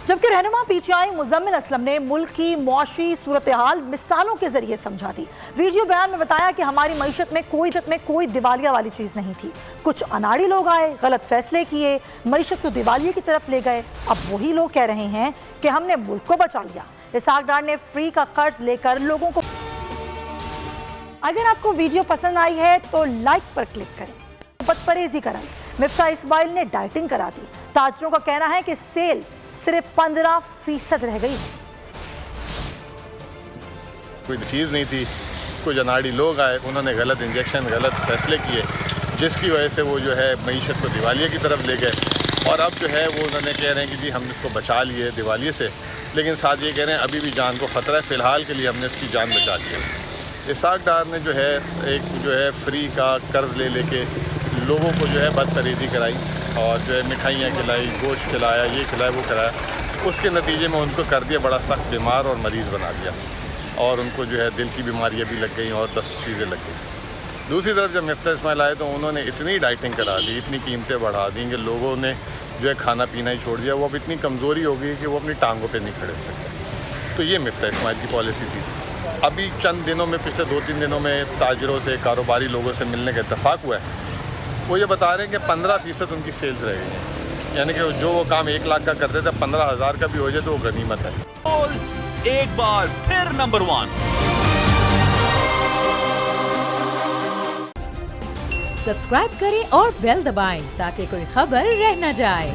जबकि रहनुमा पीटीआई मुजम्मिल असलम ने मुल्क की मुआशी सूरत हाल मिसालों के जरिए समझा दी। वीडियो बयान में बताया कि हमारी मईशत में कोई दिवालिया वाली चीज़ नहीं थी। कुछ अनाड़ी लोग आए, गलत फैसले किए, मईशत को दिवालिये की तरफ ले गए। अब वही लोग कह रहे हैं कि हमने मुल्क को बचा लिया। इसहाक डार ने फ्री का कर्ज लेकर लोगों को। अगर आपको वीडियो पसंद आई है तो लाइक पर क्लिक करें। बदपरहेजी कराई, मिफ्ता इस्माइल ने डाइटिंग करा दी। ताजरों का कहना है कि सेल सिर्फ 15% रह गई है। कोई चीज़ नहीं थी, कुछ अनाड़ी लोग आए, उन्होंने गलत इंजेक्शन, गलत फैसले किए, जिसकी वजह से वो जो है मईशत को दिवालिये की तरफ ले गए। और अब जो है वो उन्होंने कह रहे हैं कि जी हमने इसको बचा लिए दिवालिये से, लेकिन साथ ये कह रहे हैं अभी भी जान को ख़तरा है, फ़िलहाल के लिए हमने इसकी जान बचा ली है। इसहाक डार ने जो है एक जो है फ्री का कर्ज ले लेके लोगों को जो है बदतरीदी कराई और जो है मिठाइयाँ खिलाई, गोश्त खिलाया, ये खिलाया, वो खिलाया। उसके नतीजे में उनको कर दिया बड़ा सख्त बीमार और मरीज़ बना दिया और उनको जो है दिल की बीमारियाँ भी लग गई और 10 चीज़ें लग गई। दूसरी तरफ जब मिफ्ता इस्माइल आए तो उन्होंने इतनी डाइटिंग करा दी, इतनी कीमतें बढ़ा दी कि लोगों ने जो है खाना पीना ही छोड़ दिया। वो अब इतनी कमज़ोरी हो गई कि वो अपनी टांगों पर नहीं खड़े हो सकते। तो ये मिफ्ता इस्माइल की पॉलिसी थी। अभी चंद दिनों में, पिछले 2-3 दिनों में ताजरों से, कारोबारी लोगों से मिलने का इत्तेफाक हुआ है। वो ये बता रहे हैं कि 15% उनकी सेल्स रह गई हैं, यानी कि जो वो काम 1 लाख का करते थे 15,000 का भी हो जाए तो वो गनीमत है। एक बार फिर नंबर 1 सब्सक्राइब करें और बेल दबाएं ताकि कोई खबर रह न जाए।